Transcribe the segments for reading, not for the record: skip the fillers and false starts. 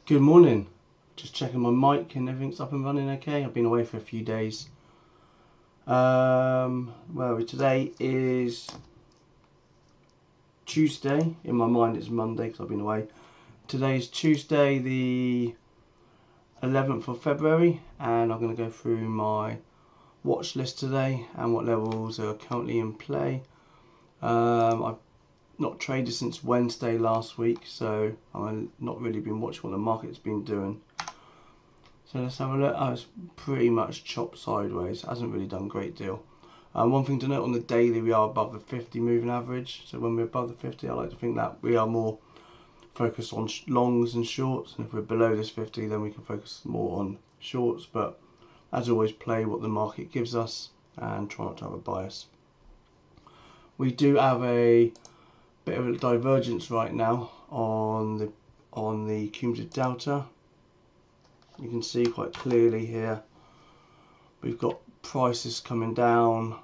Good morning. Just checking my mic and everything's up and running okay. I've been away for a few days. Today is Tuesday. In my mind it's Monday because I've been away. Today is Tuesday the 11th of February and I'm going to go through my watch list today and what levels are currently in play. I've not traded since Wednesday last week, so I've not really been watching what the market's been doing. So let's have a look. It's pretty much chopped sideways. Hasn't really done a great deal. One thing to note, on the daily we are above the 50 moving average. So when we're above the 50, I like to think that we are more focused on longs and shorts. And if we're below this 50, then we can focus more on shorts. But as always, play what the market gives us and try not to have a bias. We do have a bit of a divergence right now on the cumulative delta. You can see quite clearly here we've got prices coming down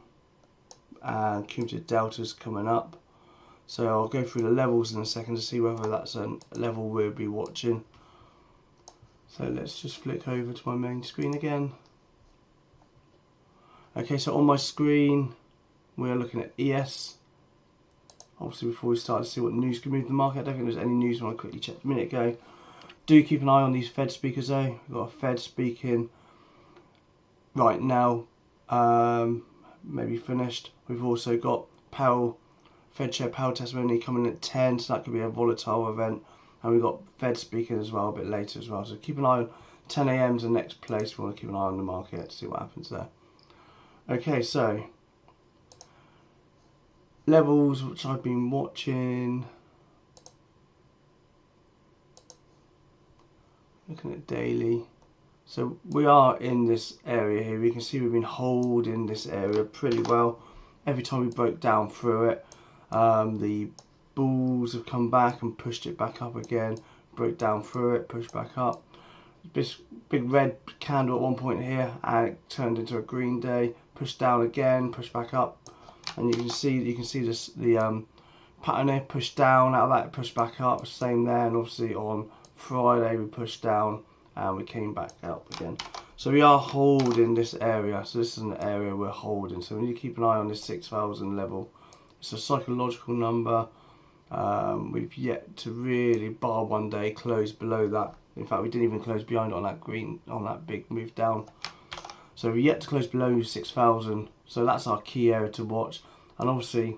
and cumulative deltas coming up. So I'll go through the levels in a second to see whether that's a level we'll be watching. So let's just flick over to my main screen again. Okay, so on my screen we're looking at ES. Obviously, before we start to see what news can move the market, I don't think there's any news when I quickly checked a minute ago. Do keep an eye on these Fed speakers though. We've got a Fed speaking right now, maybe finished. We've also got Fed chair Powell testimony coming at 10, so that could be a volatile event. And we've got Fed speaking as well a bit later as well. So keep an eye on 10 AM is the next place we want to keep an eye on the market to see what happens there. Okay, so levels which I've been watching. Looking at daily. So we are in this area here. We can see we've been holding this area pretty well. Every time we broke down through it, the bulls have come back and pushed it back up again. Broke down through it, pushed back up. This big red candle at one point here, and it turned into a green day. Pushed down again, pushed back up. And you can see this the pattern here, pushed down out of that, pushed back up, same there. And obviously on Friday we pushed down and we came back up again. So we are holding this area. So this is an area we're holding. So we need to keep an eye on this 6,000 level. It's a psychological number. We've yet to really, bar one day, close below that. In fact, we didn't even close behind on that green, on that big move down. So we're yet to close below 6,000. So that's our key area to watch. And obviously,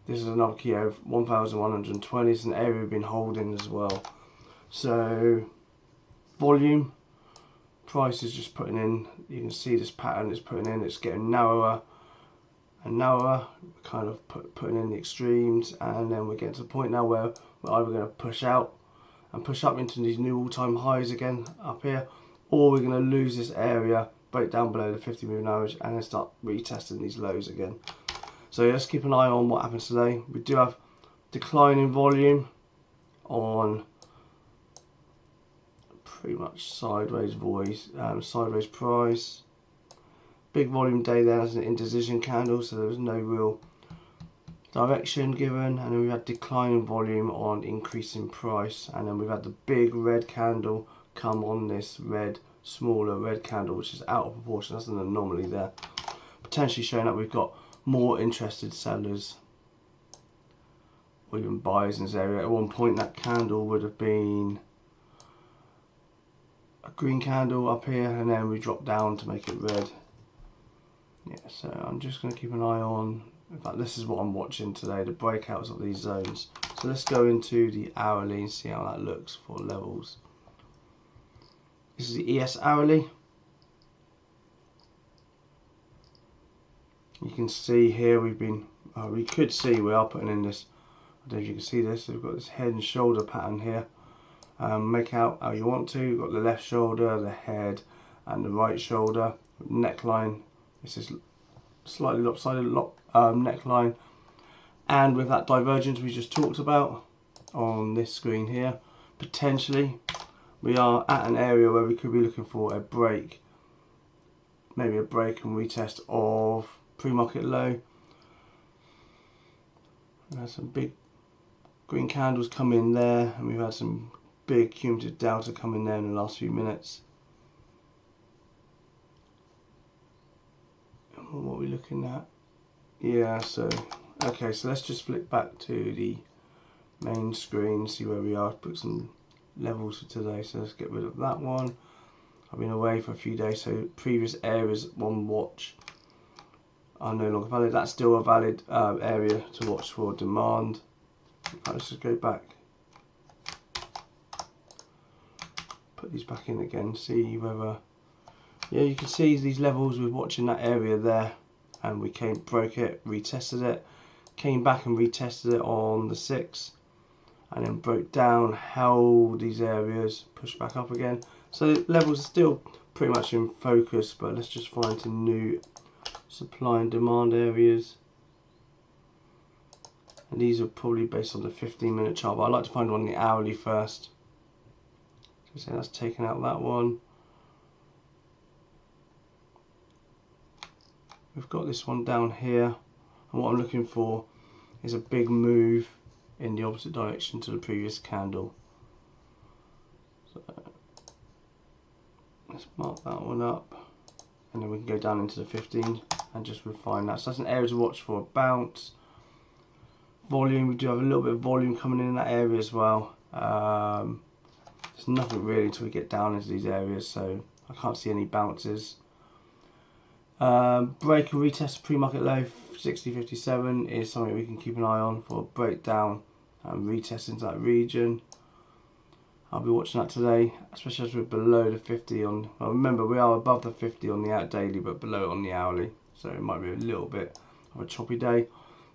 this is another key area of 1,120. It's an area we've been holding as well. So volume, price is just putting in. You can see this pattern it's putting in. It's getting narrower and narrower. We're kind of putting in the extremes, and then we're getting to the point now where we're either going to push out and push up into these new all-time highs again up here, or we're going to lose this area, break down below the 50 moving average, and then start retesting these lows again. So let's keep an eye on what happens today. We do have decline in volume on pretty much sideways sideways price. Big volume day there as an indecision candle, so there was no real direction given. And then we had decline in volume on increase in price, and then we've had the big red candle come on this smaller red candle, which is out of proportion. That's an anomaly there, potentially showing that we've got more interested sellers or even buyers in this area. At one point that candle would have been a green candle up here, and then we dropped down to make it red. Yeah, so I'm just going to keep an eye on, in fact this is what I'm watching today, the breakouts of these zones. So let's go into the hourly and see how that looks for levels. This is the ES hourly. You can see here we've been, we could see we are putting in this, I don't know if you can see this, so we've got this head and shoulder pattern here. Make out how you want to. You've got the left shoulder, the head and the right shoulder. Neckline, this is slightly lopsided neckline, and with that divergence we just talked about on this screen here, potentially we are at an area where we could be looking for a break, maybe a break and retest of pre-market low. We had some big green candles come in there, and we've had some big cumulative delta coming there in the last few minutes. And what are we looking at? Yeah, so okay, so let's just flick back to the main screen, see where we are. Put some levels for today, so let's get rid of that one. I've been away for a few days, so previous areas on watch are no longer valid. That's still a valid area to watch for demand. Let's just go back, put these back in again, see whether, yeah, you can see these levels. We're watching that area there, and we broke it, retested it, came back and retested it on the 6th, and then broke down, held these areas, pushed back up again. So the levels are still pretty much in focus, but let's just find some new supply and demand areas. And these are probably based on the 15-minute chart, but I'd like to find one on the hourly first. So that's taken out that one. We've got this one down here, and what I'm looking for is a big move in the opposite direction to the previous candle. So let's mark that one up, and then we can go down into the 15 and just refine that. So that's an area to watch for. A bounce, volume. We do have a little bit of volume coming in that area as well. There's nothing really until we get down into these areas, so I can't see any bounces. Break and retest pre-market low 60.57 is something we can keep an eye on for a breakdown and retest into that region. I'll be watching that today, especially as we're below the 50 on, well, remember we are above the 50 on the daily but below on the hourly, so it might be a little bit of a choppy day.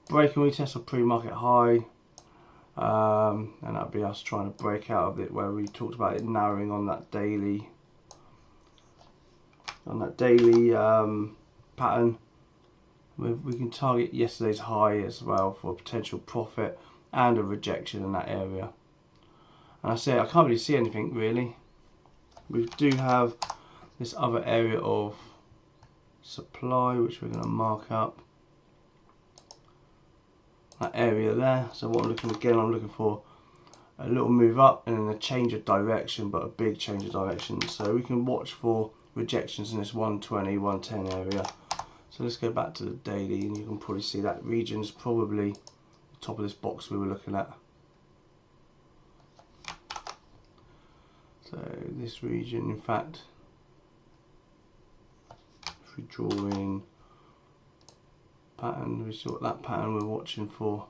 Break and retest of pre-market high, and that'll be us trying to break out of it, where we talked about it narrowing on that daily pattern. We can target yesterday's high as well for a potential profit and a rejection in that area. And I say I can't really see anything really. We do have this other area of supply which we're going to mark up. That area there. So what I'm looking for a little move up and then a change of direction, but a big change of direction. So we can watch for rejections in this 120, 110 area. So let's go back to the daily, and you can probably see that region's probably the top of this box we were looking at. So this region, in fact, if we draw in pattern, we saw that pattern we're watching for,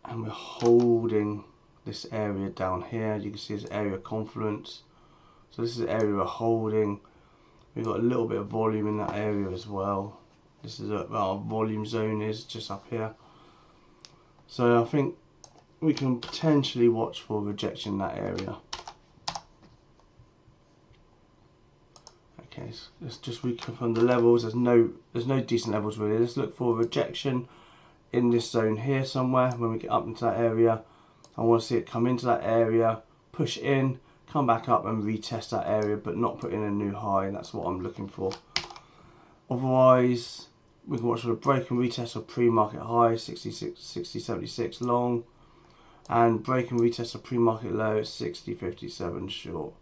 and we're holding this area down here. You can see this area of confluence. So this is the area we're holding. We've got a little bit of volume in that area as well. This is where our volume zone is, just up here. So I think we can potentially watch for rejection in that area. Okay, so let's just reconfirm the levels. There's no decent levels really. Let's look for rejection in this zone here somewhere. When we get up into that area, I want to see it come into that area, push in, come back up and retest that area, but not put in a new high. That's what I'm looking for. Otherwise, we can watch for a break and retest of pre-market high 60.76 long, and break and retest of pre-market low at 60.57 short.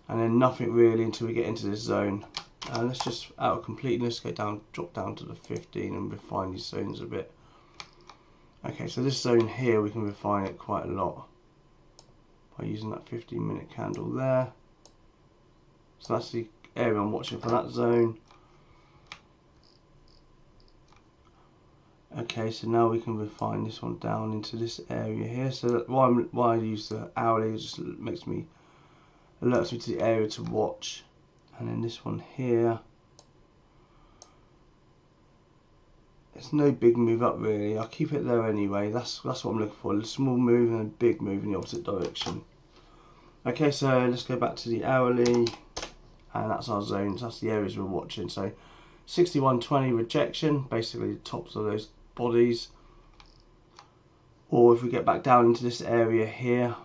And then nothing really until we get into this zone. And let's just, out of completeness, drop down to the 15 and refine these zones a bit. Okay, so this zone here, we can refine it quite a lot by using that 15-minute candle there. So that's the area I'm watching for that zone. Okay, so now we can refine this one down into this area here. So that why I use the hourly, it just alerts me to the area to watch. And then this one here, it's no big move up really. I'll keep it there anyway. That's what I'm looking for. A small move and a big move in the opposite direction. Okay, so let's go back to the hourly, and that's our zones. That's the areas we're watching. So 61.20 rejection, basically the tops of those bodies. Or if we get back down into this area here,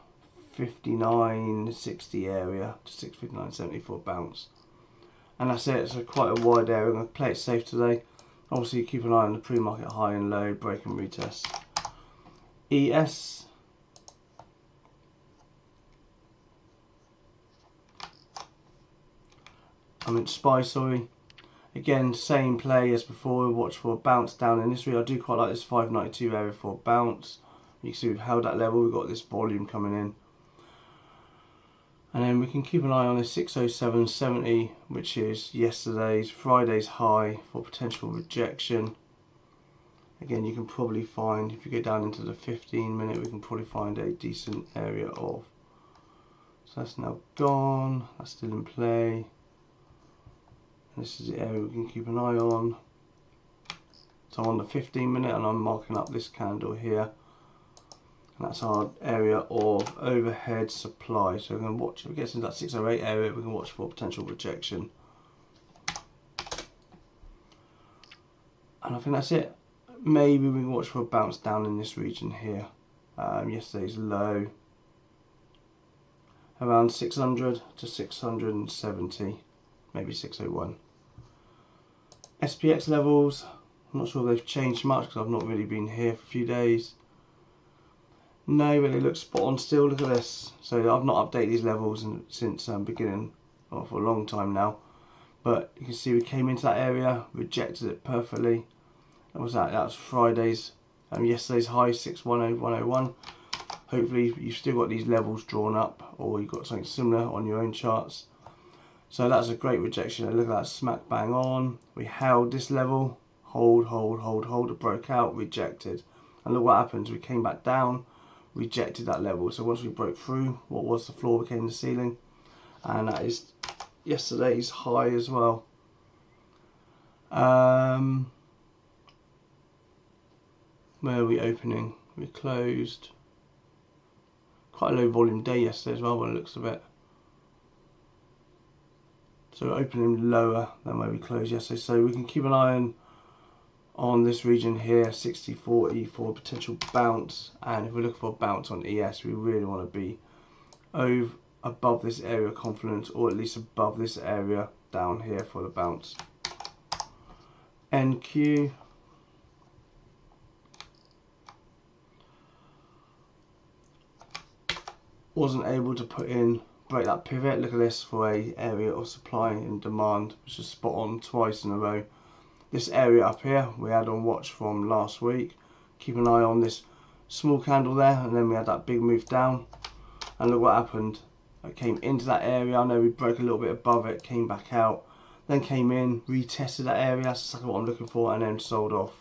59.60 area to 659.74 bounce. And that's it. It's quite a wide area. I'm going to play it safe today. Obviously keep an eye on the pre-market high and low, break and retest. ES. SPY, sorry. Again, same play as before. Watch for a bounce down in this region. I do quite like this 592 area for a bounce. You can see we've held that level. We've got this volume coming in. And then we can keep an eye on this 607.70, which is Friday's high for potential rejection. Again, you can probably find, if you go down into the 15-minute, we can probably find a decent area of. So that's now gone. That's still in play. This is the area we can keep an eye on. So I'm on the 15-minute and I'm marking up this candle here. And that's our area of overhead supply. So we're going to watch, if it gets into that 608 area, we can watch for potential rejection. And I think that's it. Maybe we can watch for a bounce down in this region here. Yesterday's low. Around 600 to 670. Maybe 601. SPX levels, I'm not sure if they've changed much because I've not really been here for a few days. No, but they look spot on still. Look at this. So I've not updated these levels since beginning, or for a long time now. But you can see we came into that area, rejected it perfectly. That was that. That was Friday's, yesterday's high 610.101. Hopefully you've still got these levels drawn up, or you've got something similar on your own charts. So that's a great rejection. Look at that, smack bang on. We held this level, hold, it broke out, rejected. And look what happens, we came back down, rejected that level. So once we broke through, what was the floor became the ceiling. And that is yesterday's high as well. Where are we opening? We closed. Quite a low volume day yesterday as well by the looks of it. So we're opening lower than where we closed yesterday. So we can keep an eye on this region here, 60-40 for a potential bounce. And if we look for a bounce on ES, we really want to be above this area of confluence, or at least above this area down here for the bounce. NQ. Wasn't able to break that pivot. Look at this for a area of supply and demand, which is spot on twice in a row. This area up here we had on watch from last week. Keep an eye on this small candle there, and then we had that big move down. And look what happened. It came into that area. I know we broke a little bit above it, came back out, then came in, retested that area. That's exactly what I'm looking for, and then sold off.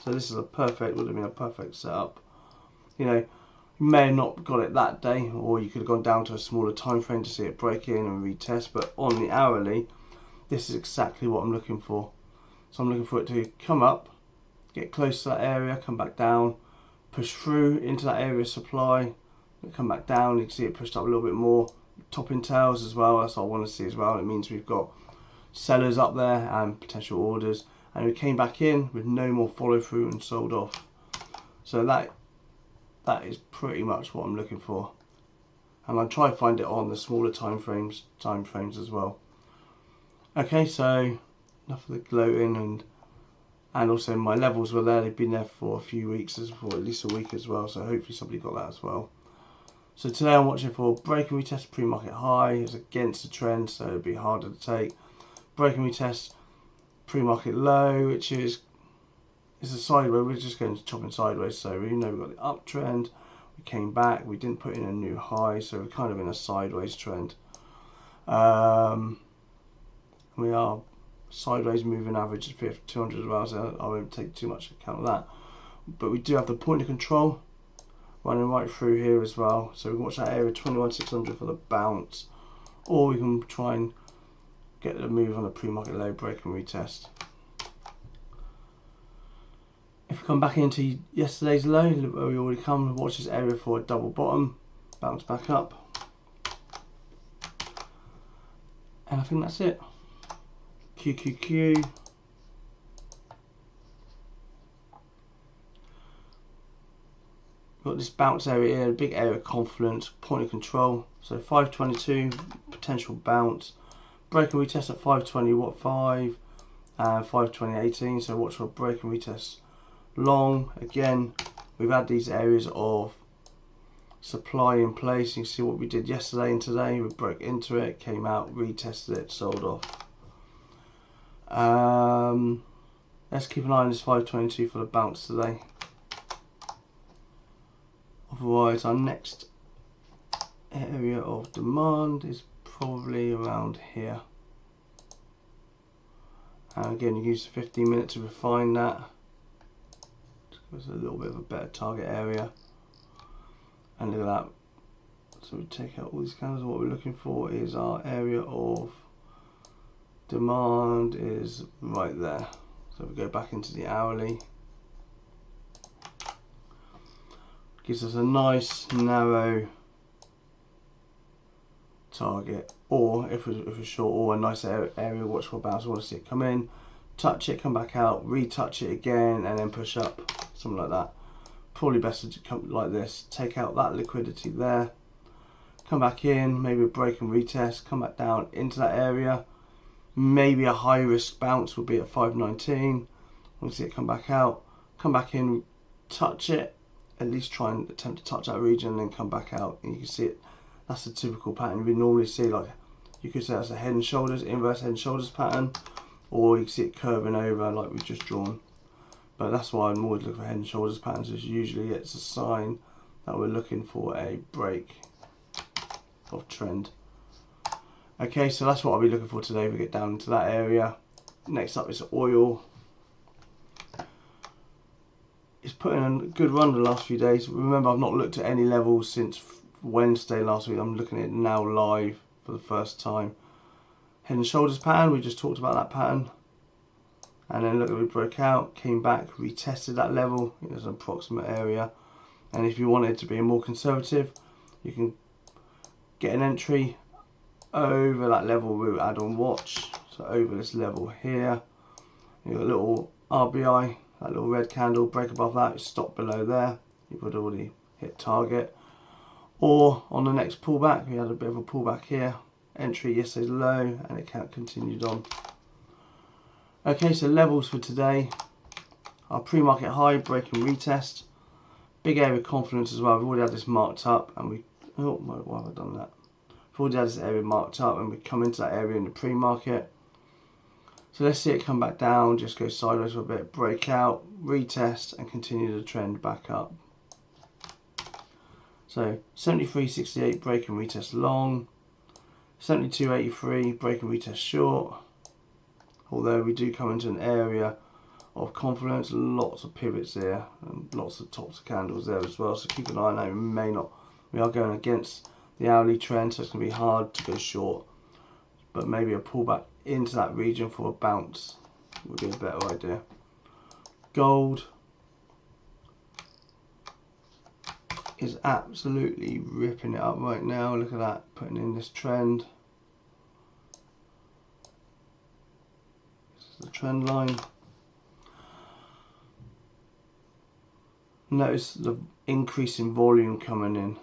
So this is would have been a perfect setup. You know, you may have not got it that day, or you could have gone down to a smaller time frame to see it break in and retest, but on the hourly, this is exactly what I'm looking for. So I'm looking for it to come up, get close to that area, come back down, push through into that area of supply, come back down. You can see it pushed up a little bit more, topping tails as well. That's what I want to see as well. It means we've got sellers up there and potential orders, and we came back in with no more follow through and sold off. So that is pretty much what I'm looking for, and I'll try to find it on the smaller time frames as well. Okay, so enough of the gloating, and also my levels were there. They've been there for a few weeks, for at least a week as well, so hopefully somebody got that as well. So today I'm watching for break and retest pre-market high. It's against the trend, so it'd be harder to take. Break and retest pre-market low, which is a sideways. We're just going to chopping sideways, so we know we've got the uptrend. We came back, we didn't put in a new high, so we're kind of in a sideways trend. We are sideways moving average of 200 as well, so I won't take too much account of that. But we do have the point of control running right through here as well, so we can watch that area 21,600 for the bounce, or we can try and get the move on the pre-market low, break and retest. If we come back into yesterday's low, where we already come, watch this area for a double bottom, bounce back up, and I think that's it. QQQ. Got this bounce area here, a big area of confluence, point of control. So 522 potential bounce, break and retest at 520.5 and 520.18. So watch for a break and retest long. Again, we've had these areas of supply in place. You can see what we did yesterday and today. We broke into it, came out, retested it, sold off. Let's keep an eye on this 522 for the bounce today. Otherwise, our next area of demand is probably around here. And again, you use the 15 minutes to refine that. It's a little bit of a better target area. And look at that. So we take out all these candles. What we're looking for is our area of demand is right there. So we go back into the hourly. Gives us a nice narrow target, or if we're short, or a nice area watch for bounce. We want to see it come in, touch it, come back out, retouch it again, and then push up, something like that. Probably best to come like this, take out that liquidity there, come back in, maybe a break and retest, come back down into that area. Maybe a high risk bounce would be at 519. We'll see it come back out, come back in, touch it, at least try and attempt to touch that region, and then come back out. And you can see it. That's the typical pattern we normally see. Like, you could say that's a head and shoulders, inverse head and shoulders pattern, or you can see it curving over like we've just drawn. But that's why I'm always looking for head and shoulders patterns, is usually it's a sign that we're looking for a break of trend. Okay, so that's what I'll be looking for today. We get down into that area. Next up is oil. It's put in a good run the last few days. Remember, I've not looked at any levels since Wednesday last week. I'm looking at it now live for the first time. Head and shoulders pattern, we just talked about that pattern. And then look, we broke out, came back, retested that level. There's an approximate area. And if you wanted to be more conservative, you can get an entry over that level with add-on watch. So over this level here, you've got a little RBI, that little red candle, break above that, stop below there. You would already hit target. Or on the next pullback, we had a bit of a pullback here, entry yesterday's low, and it continued on. Okay, so levels for today, our pre-market high, break and retest, big area of confidence as well. We've already had this marked up, and we, oh, why have I done that? We've already had this area marked up, and we come into that area in the pre-market. So let's see it come back down, just go sideways for a bit, break out, retest, and continue the trend back up. So 73.68 break and retest long, 72.83 break and retest short. Although we do come into an area of confidence, lots of pivots there and lots of tops of candles there as well. So keep an eye on that. We are going against the hourly trend, so it's going to be hard to go short. But maybe a pullback into that region for a bounce would be a better idea. Gold is absolutely ripping it up right now. Look at that, putting in this trend. This is the trend line. Notice the increase in volume coming in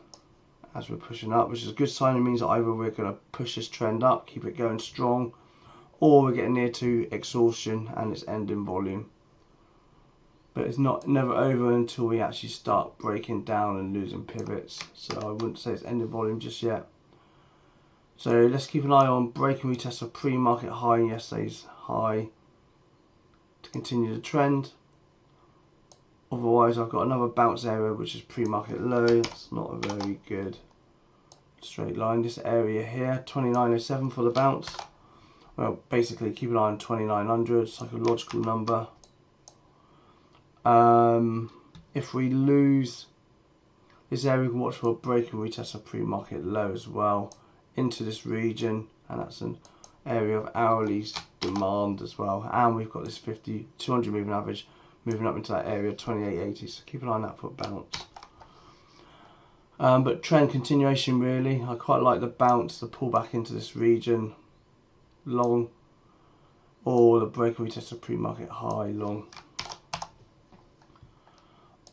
as we're pushing up, which is a good sign. It means that either we're going to push this trend up, keep it going strong, or we're getting near to exhaustion and it's ending volume. But it's never over until we actually start breaking down and losing pivots. So I wouldn't say it's ending volume just yet. So let's keep an eye on break and retest of pre-market high and yesterday's high to continue the trend. Otherwise, I've got another bounce area which is pre-market low. It's not a very good straight line. This area here, 29.07 for the bounce. Well, basically keep an eye on 2900, psychological number. If we lose this area, we can watch for a break and retest a pre-market low as well into this region, and that's an area of hourly demand as well. And we've got this 200 moving average moving up into that area, 28.80. So keep an eye on that for a bounce. But trend continuation really. I quite like the bounce, the pullback into this region long, or the break and retest a pre-market high long.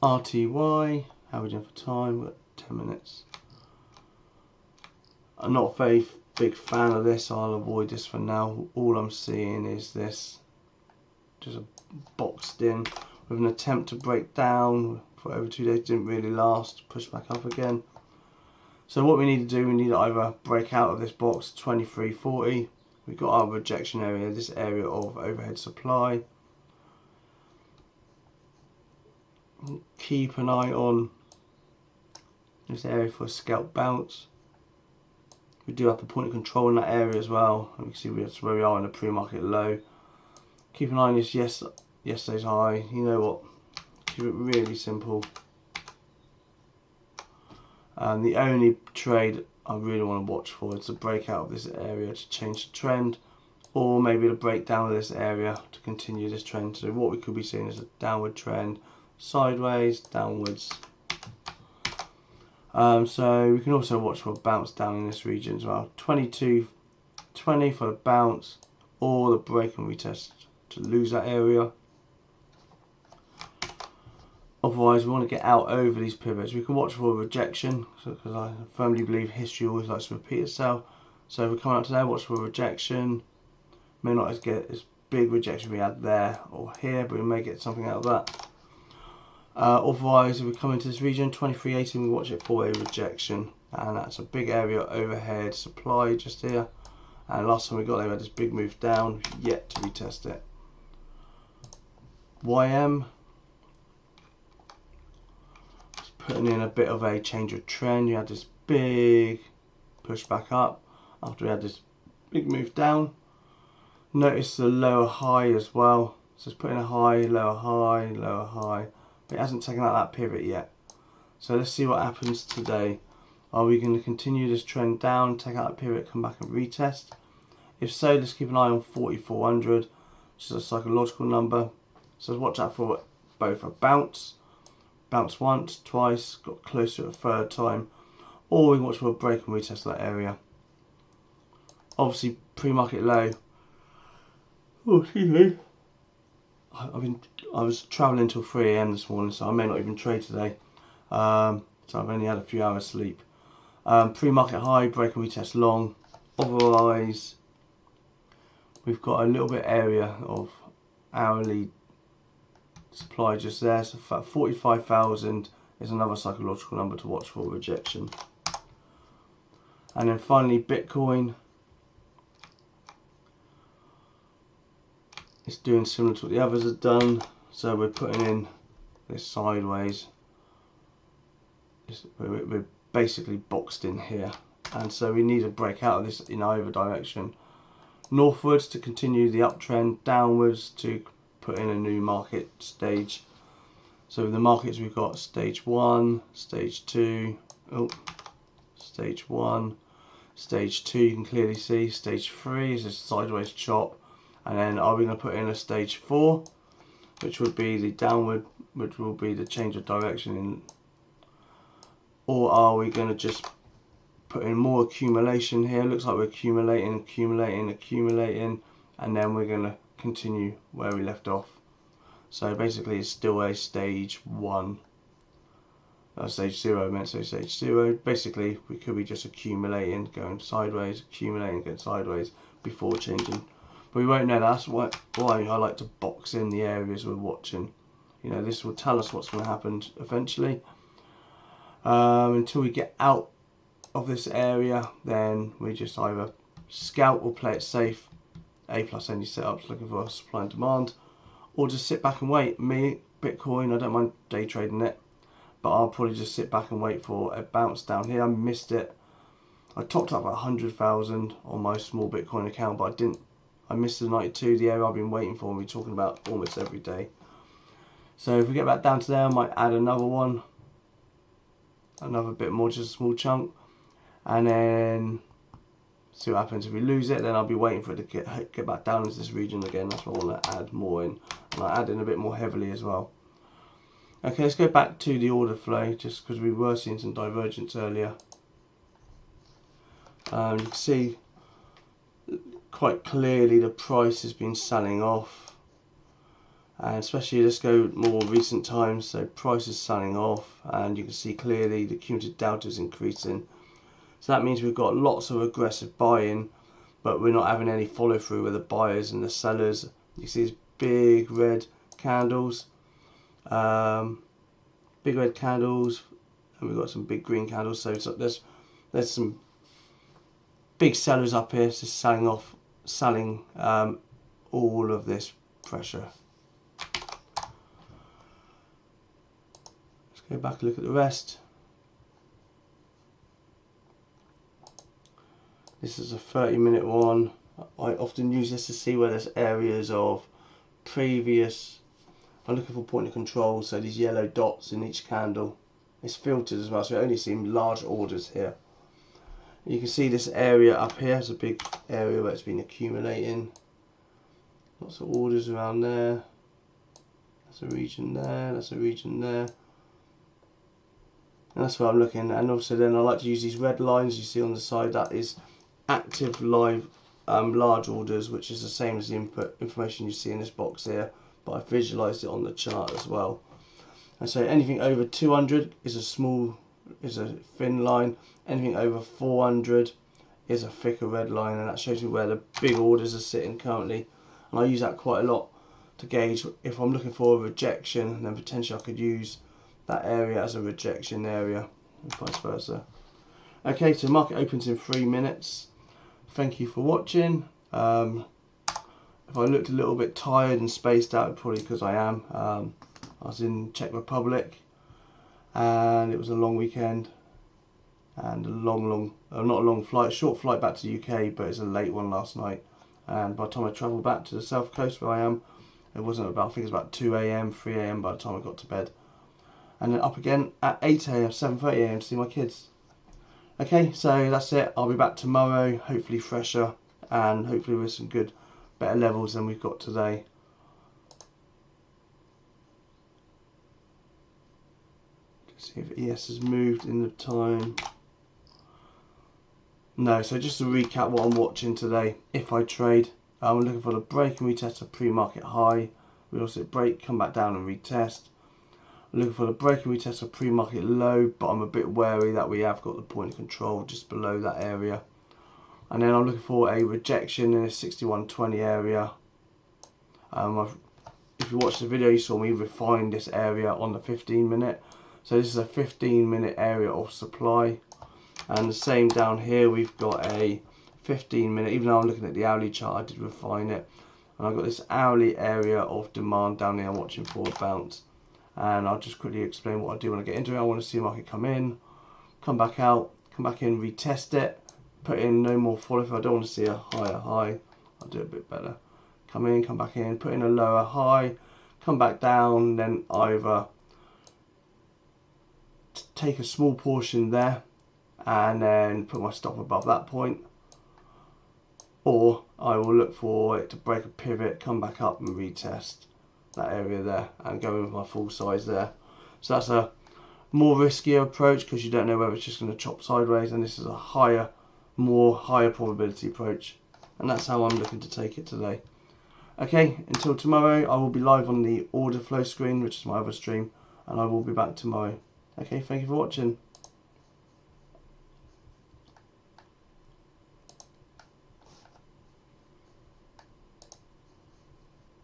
RTY, how are we doing for time? We've got 10 minutes. I'm not a very big fan of this, so I'll avoid this for now. All I'm seeing is this, just a boxed in with an attempt to break down for over 2 days, didn't really last, pushed back up again. So what we need to do, we need to either break out of this box 2340. We've got our rejection area, this area of overhead supply. Keep an eye on this area for a scalp bounce. We do have the point of control in that area as well. And we can see that's where we are in the pre-market low. Keep an eye on this yesterday's high. You know what? Keep it really simple. And the only trade I really want to watch for is the breakout of this area to change the trend, or maybe the breakdown of this area to continue this trend. So what we could be seeing is a downward trend, sideways, downwards. So we can also watch for a bounce down in this region as well. 22.20 for the bounce, or the break and retest to lose that area. Otherwise, we want to get out over these pivots. We can watch for a rejection, because I firmly believe history always likes to repeat itself. So if we come out today, watch for a rejection. May not get as big rejection we had there or here, but we may get something out of that. Otherwise, if we come into this region, 23.80, we watch it for a rejection, and that's a big area overhead supply just here. And last time we got there, we had this big move down, yet to retest it. YM, just putting in a bit of a change of trend. You had this big push back up after we had this big move down. Notice the lower high as well. So it's putting a high, lower high, lower high. But it hasn't taken out that pivot yet. So let's see what happens today. Are we going to continue this trend down, take out a pivot, come back and retest? If so, let's keep an eye on 4400, which is a psychological number. So watch out for both a bounce once, twice, got closer a third time, or we can watch for a break and retest that area. Obviously, pre-market low. Oh, excuse me. I was travelling till 3 AM this morning, so I may not even trade today. So I've only had a few hours sleep. Pre-market high, break and retest long. Otherwise, we've got a little bit area of hourly supply just there. So 45,000 is another psychological number to watch for rejection. And then finally, Bitcoin. It's doing similar to what the others have done, so we're putting in this sideways. We're basically boxed in here, and so we need to break out of this in either direction. Northwards to continue the uptrend, downwards to put in a new market stage. So in the markets we've got stage 1, stage 2, stage 1, stage 2 you can clearly see, stage 3 is a sideways chop. And then are we going to put in a stage 4, which would be the downward, which will be the change of direction, or are we going to just put in more accumulation here? Looks like we're accumulating, and then we're going to continue where we left off. So basically it's still a stage 1. Stage 0, I meant to say stage 0. Basically we could be just accumulating, going sideways, accumulating, going sideways before changing. But we won't know. That's why I like to box in the areas we're watching. You know, this will tell us what's going to happen eventually. Until we get out of this area, then we just either scout or play it safe. A+ any setups looking for supply and demand, or just sit back and wait. Me, Bitcoin, I don't mind day trading it, but I'll probably just sit back and wait for a bounce down here. I missed it. I topped up at 100,000 on my small Bitcoin account, but I missed the 92, the area I've been waiting for, and we're talking about almost every day. So if we get back down to there, I might add another one, another bit more, just a small chunk, and then see what happens. If we lose it, then I'll be waiting for it to get back down into this region again. That's what I want to add more in, and I add in a bit more heavily as well. Okay, let's go back to the order flow, just because we were seeing some divergence earlier. You can see quite clearly the price has been selling off, and especially let's go more recent times. So price is selling off, and you can see clearly the cumulative delta is increasing. So that means we've got lots of aggressive buying, but we're not having any follow through with the buyers and the sellers. You see these big red candles. big red candles, and we've got some big green candles. So there's some big sellers up here, so selling all of this pressure. Let's go back and look at the rest. This is a 30-minute one. I often use this to see where there's areas of previous. I'm looking for point of control, so these yellow dots in each candle. It's filtered as well, so I only see large orders here. You can see this area up here is a big area where it's been accumulating. Lots of orders around there. That's a region there, that's a region there. And that's what I'm looking at. And also then I like to use these red lines you see on the side. That is active live large orders, which is the same as the input information you see in this box here, but I visualized it on the chart as well. And so anything over 200 is a thin line. Anything over 400 is a thicker red line, and that shows me where the big orders are sitting currently. And I use that quite a lot to gauge if I'm looking for a rejection, then potentially I could use that area as a rejection area, and vice versa. Okay, so market opens in 3 minutes. Thank you for watching. If I looked a little bit tired and spaced out, probably because I am. I was in Czech Republic, and it was a long weekend, and not a long flight, short flight back to the UK, but it's a late one last night. And by the time I travelled back to the south coast where I am, it wasn't about, I think it was about 2 AM, 3 AM by the time I got to bed. And then up again at 8 AM, 7:30 AM to see my kids. Okay, so that's it. I'll be back tomorrow, hopefully fresher, and hopefully with some better levels than we've got today. Let's see if ES has moved in the time. No, so just to recap what I'm watching today. If I trade, I'm looking for the break and retest a pre-market high. We also break, come back down and retest. I'm looking for the break and retest a pre-market low, but I'm a bit wary that we have got the point of control just below that area. And then I'm looking for a rejection in a 6120 area. If you watched the video, you saw me refine this area on the 15-minute. So this is a 15-minute area of supply. And the same down here, we've got a 15-minute, even though I'm looking at the hourly chart, I did refine it. And I've got this hourly area of demand down here I'm watching for a bounce. And I'll just quickly explain what I do when I get into it. I want to see the market come in, come back out, come back in, retest it, put in no more follow. If I don't want to see a higher high, I'll do it a bit better. Come in, come back in, put in a lower high, come back down, then either take a small portion there and then put my stop above that point, or I will look for it to break a pivot, come back up and retest that area there and go with my full size there. So that's a more riskier approach because you don't know whether it's just going to chop sideways, and this is a higher probability approach, and that's how I'm looking to take it today. Okay, until tomorrow, I will be live on the order flow screen, which is my other stream, and I will be back tomorrow. Okay, thank you for watching.